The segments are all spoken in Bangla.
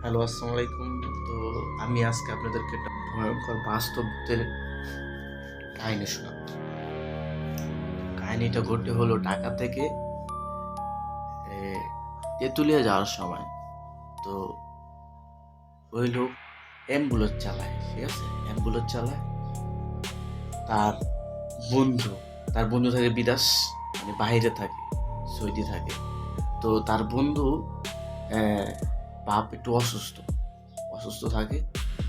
হ্যালো, আসসালামু আলাইকুম। তো আমি আজকে আপনাদেরকে একটা ভয়ঙ্কর বাস্তবদের কাহিনী শোনাবো। কাহিনীটা ঘটে হলো ঢাকা থেকে এ, তেঁতুলিয়া যাওয়ার সময়। তো ওই লোক অ্যাম্বুলেন্স চালায়, ঠিক আছে? অ্যাম্বুলেন্স চালায়। তার বন্ধু তার বন্ধু থাকে বিদেশ, মানে বাইরে থাকে, সৌদি থাকে। তো তার বন্ধু বাপ একটু অসুস্থ অসুস্থ থাকে।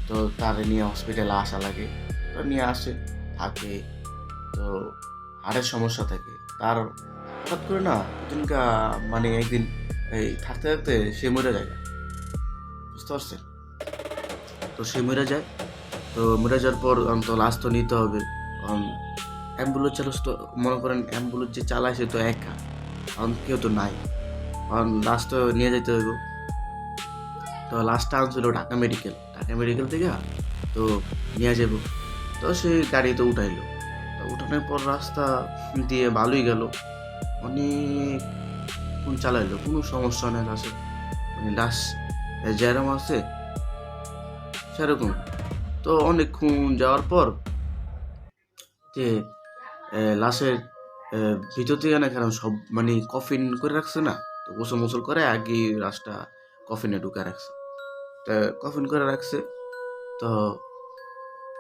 তো তার নিয়ে হসপিটালে আসা লাগে। তো নিয়ে আসে, থাকে। তো হাড়ের সমস্যা থাকে তার। হঠাৎ করে না দিনকা, মানে একদিন এই থাকতে থাকতে সে মরে যায়। বুঝতে পারছেন? তো সে মরে যায়। তো মরে যাওয়ার পর তো লাশ তো নিতে হবে। অ্যাম্বুলেন্স চালক তো, মনে করেন অ্যাম্বুলেন্স যে চালায় সে তো একা, কেউ তো নাই। লাশ তো নিয়ে যেতে হইব। তো লাস্টটা আনছিল ঢাকা মেডিকেল থেকে। তো নিয়ে যাব। তো সে গাড়িতে উঠাইলো। তো উঠানোর পর রাস্তা দিয়ে ভালোই গেল, অনেকক্ষণ চালাইলো, কোনো সমস্যা নেই লাশে। মানে লাশ যেরকম আছে সেরকম। তো অনেকক্ষণ যাওয়ার পর যে লাশের ভিতর থেকে না, কারণ সব মানে কফিন করে রাখছে না, তো গোসল মোসল করে আগে লাশটা কফিনে ঢুকে রাখছে। তো কফিন করে রাখছে। তো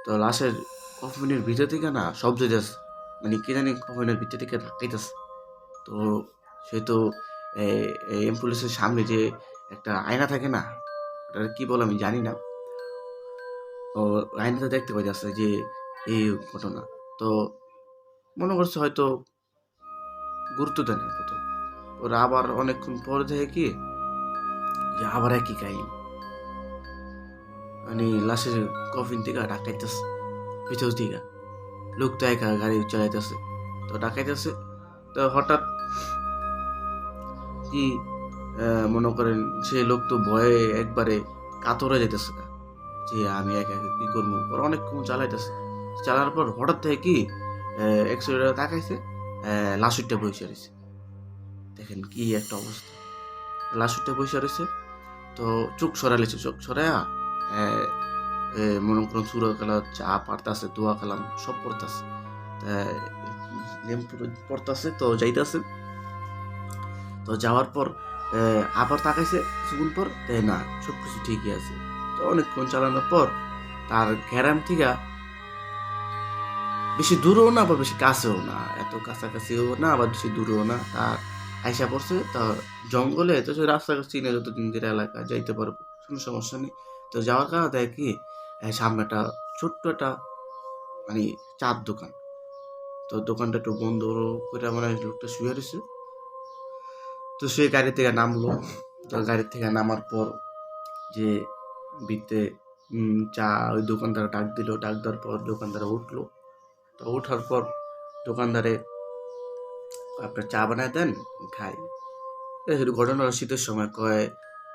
তো লাশের কফিনের ভিতর থেকে না শব্দ যাচ্ছে, মানে কি জানি কফিনের ভিতর থেকে ধাক্কাইতেছে। তো সে তো অ্যাম্বুলেন্সের সামনে যে একটা আয়না থাকে না, ওটা কি বলে আমি জানি না। ও আয়নাতে দেখতে পাই যাচ্ছে যে এই ঘটনা। তো মনে করছে হয়তো গুরুত্ব দেয় না প্রথম। ওরা আবার অনেকক্ষণ পরে দেখে কি যে আবার একই কাহিনী, মানে লাশের কফিন থেকে ডাকাইতেছে ভিতর থেকে। লোক তো একা গাড়ি চালাইতেছে, তো ডাকাইতেছে। তো হঠাৎ কি মনে করেন সে লোক তো ভয়ে একবারে কাতরে যেতেছে না, যে আমি একা একা কি করবো। পর অনেকক্ষণ চালাইতেছে, চালার পর হঠাৎ থেকে কি এক্সিডেন্ট তাকাইছে, লাশুরটা বসে রয়েছে। দেখেন কি একটা অবস্থা, লাশুরটা বসে রয়েছে। তো চোখ সরাইছে, চোখ সরাইয়া মনে করুন সুরা কালাম, চা পারতাছে, দোয়া কালাম সব পড়তাছে। পড়তাছে তো যাইতাছে। তো যাওয়ার পর আবার তাকাইছে কিছুক্ষণ পর, না সব কিছু ঠিকই আছে। তো অনেকক্ষণ চালানোর পর তার গ্যারাম থেকে বেশি দূরেও না, আবার বেশি কাছেও না, এত কাছাকাছিও না, আবার বেশি দূরেও না। তার আইসা পড়ছে তার জঙ্গলে। তো সে রাস্তা চিনে যতদিন ধরে এলাকা যাইতে পারবো, কোনো সমস্যা নেই। তো যাওয়ার কারণে দেয় কি সামনে একটা ছোট্ট একটা মানে চার দোকান। তো দোকানটা একটু বন্ধ করে মানে লোকটা শুয়ে রয়েছে। তো সে গাড়ি থেকে নামলো। তো গাড়ি থেকে নামার পর যে ভিতরে চা, ওই দোকানদার ডাক দিল, ডাক দেওয়ার পর দোকানদার উঠলো। তো ওঠার পর দোকানদারে আপনার চা বানায় দেন, খাই। শুধু ঘটনা শীতের সময় কয়,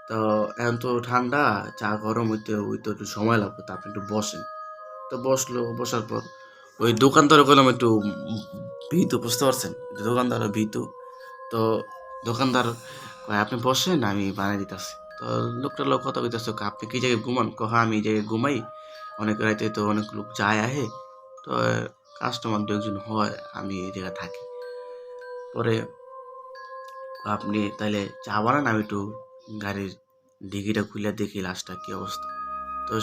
তো এখন তো ঠান্ডা, চা গরম হইতে হইতে একটু সময় লাগবে, তা আপনি একটু বসেন। তো বসলো, বসার পর ওই দোকানদার গেলাম একটু ভীত, বুঝতে পারছেন? দোকানদারও ভীত। তো দোকানদার কয় আপনি বসেন, আমি বানিয়ে দিতেছি। তো লোকটার লোক কথা কইতেছে, আপনি কি জায়গায় ঘুমান? কহা আমি এই জায়গায় ঘুমাই, অনেক রাইতে তো অনেক লোক যায় আহে, তো কাস্টমার দু একজন হয়, আমি এই জায়গায় থাকি। পরে আপনি তাহলে চা বানান, আমি একটু গাড়ির ডিকিটা খুলে দেখি লাশটা কি অবস্থা। তো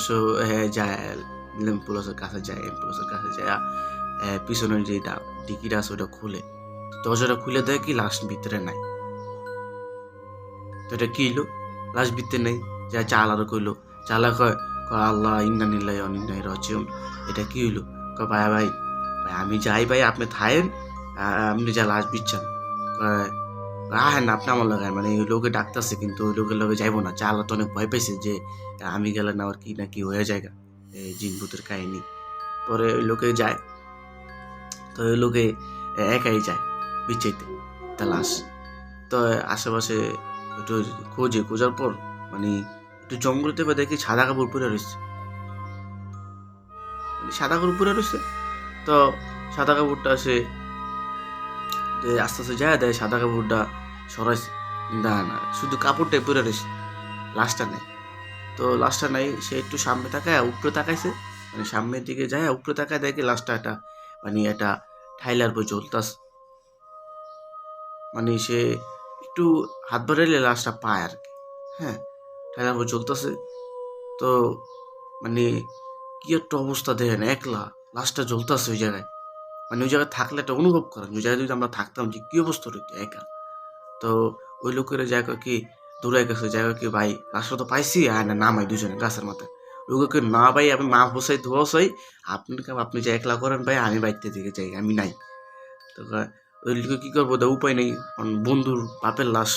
যায়, অ্যাম্বুলেন্সের কাছে যায়, পিছনের যে ডিকিটা আছে ওটা খুলে, দরজাটা খুলে দেয় কি লাশ ভিতরে নাই। তো এটা কি হইলো, লাশ ভিতরে নেই। যা চালারও কইলো, চালা কয় কয় আল্লাহ ইন্না নিল্লাহি ওয়া ইন্না ইলাইহি রাজিউন। এটা কি হইলো? কয় ভাই ভাই ভাই আমি যাই, ভাই আপনি থাকেন, আপনি যা লাশ বিচ্ছান। কয় হ্যাঁ না, আপনি আমার লগে মানে ওই লোকে ডাকতেছে, কিন্তু ওই লোকের লগে যাইবো না। চালা তো অনেক ভয় পাইছে যে আমি গেলে না আর কি না কি হয়ে যায়, এই জিন ভূতের কাহিনী। পরে ওই লোকে যায়। তো ওই লোকে একাই যায় বিচ্ছাইতে তা লাশ। তো আশেপাশে একটু খোঁজার পর মানে একটু জঙ্গল থেকে দেখি সাদা কাপড় পরে রয়েছে, মানে সাদা কাপড় পরে রয়েছে। তো সাদা কাপড়টা সে আস্তে আস্তে যায়, দেয় সাদা কাপড়টা সরাইছে, না না শুধু কাপড়টাই পরে রয়েছে, লাশটা নেই। তো লাশটা নাই, সে একটু সামনে তাকায় উপরে তাকাইছে, মানে সামনের দিকে যায় উপরে তাকায় দেখে লাশটা একটা মানে একটা ঠাইলার বই জ্বলতাছে। মানে সে একটু হাত বাড়াইলে লাশটা পায় আর কি। হ্যাঁ, ঠাইলার বই জ্বলতেছে। তো মানে কি একটা অবস্থা দেখেন, একলা লাশটা জ্বলতেছে ওই জায়গায়। মানে ওই জায়গায় থাকলে একটা অনুভব করেন, ওই জায়গায় যদি আমরা থাকতাম যে কি অবস্থা হইতো একা। তো ওই লোকের জায়গা কি দূরে গেছে, জায়গা কি ভাই লাশটা তো পাইছি, আর না নামাই দুজনে গাছের মাথায়। ওগুলোকে না ভাই আমি মা বসাই ধোয়া বসাই, আপনি যে একলা করেন ভাই, আমি বাইতে দিকে যাই, আমি নাই। তো ওই লোকে কি করবো, উপায় নেই, বন্ধুর বাপের লাশ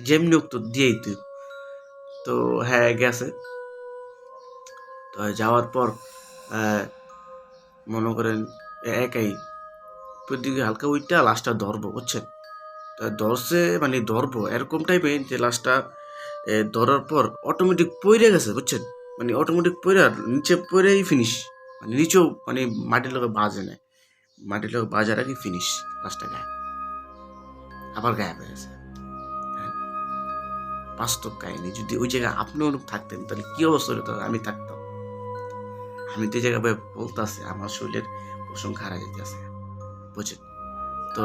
যেমনি হোক তো দিয়েই তুই। তো হ্যাঁ গেছে। তো যাওয়ার পর মনে করেন একাই প্রতিদিকে হালকা উইটটা লাশটা ধরবো, বুঝছেন। তা ধরছে মানে ধরবো এরকম টাইপের যে লাশটা ধরার পর অটোমেটিক পইরে গেছে, বুঝছেন। মানে অটোমেটিক পইরা নিচে পইরেই ফিনিশ, মানে নিচেও মানে মাটির লোকে বাজে নেয়, মাটির লোকে বাজার আগে ফিনিশ, লাশটা গায়ে আবার গায়েব হয়ে গেছে। হ্যাঁ, বাস্তব কাহিনী। যদি ওই জায়গায় আপনিও থাকতেন তাহলে কি অবস্থা হতো, আমি থাকতাম। আমি তো এই জায়গায় বলতেছি আমার শরীরের পশম খারাপ যেতেছে, বুঝছেন। তো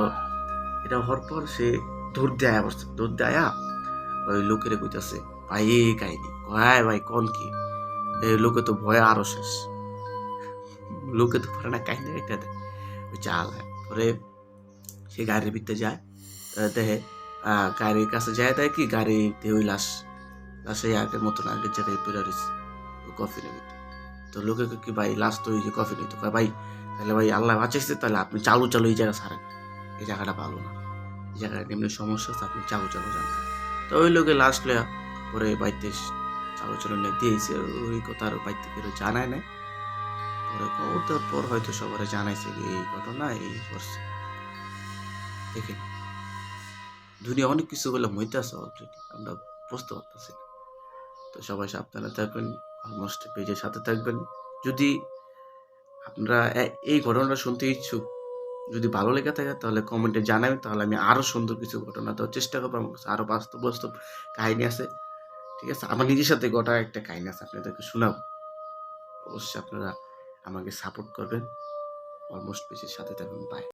এটা হওয়ার পর সে দৌড় দিয়ে আয়া পড়ছে, দৌড় দিয়ে আয়া ওই লোকেরে কইতাছে ভাই এই কাহিনী কয়, ভাই কোন কি, এই লোকে তো ভয়ে আরো শেষ, লোকে তো পারে না কাহিনী একটা দেয় ওই চাল। পরে সে গাড়ির ভিতরে যায়, দেখে গাড়ির কাছে যায়, দেয় কি গাড়িতে ওই লাশে আগের মতন আগের জায়গায় পড়ে রয়েছে কফিনের ভিতরে। তো লোকে কি ভাই লাশ তো ওই যে কফি নিত, কয় ভাই তাহলে ভাই আল্লাহ বাঁচাইছে, তাহলে আপনি চালু চালু এই জায়গা ছাড়েন, এই জায়গাটা ভালো না, এই জায়গায় এমনি সমস্যা আছে, আপনি চালু চালু যান। তো ওই লোকে লাশ লয়া পরে বাড়িতে চালু চালু নিয়ে দিয়েছে, ওই কথা আর বাড়িতে কেউ জানায় নাই। পরে ওটার পর হয়তো সবার জানাইছে যে এই ঘটনা এই করছে। দেখেন দুনিয়া অনেক কিছু বলে হইতেছে অলরেডি, আমরা বুঝতে পারতেছি না। তো সবাই সাবধানে থাকবেন, অলমোস্ট পেজের সাথে থাকবেন। যদি আপনারা এই ঘটনাটা শুনতে ইচ্ছুক, যদি ভালো লেগে থাকে তাহলে কমেন্টে জানাবেন, তাহলে আমি আরো সুন্দর কিছু ঘটনা দেওয়ার চেষ্টা করবো। আমার কাছে আরো বাস্তব বাস্তব কাহিনী আছে, ঠিক আছে। আমার নিজের সাথে ঘটা একটা কাহিনী আছে, আপনাদেরকে শোনাবো। অবশ্যই আপনারা আমাকে সাপোর্ট করবেন, অলমোস্ট পেজের সাথে থাকবেন। বাই।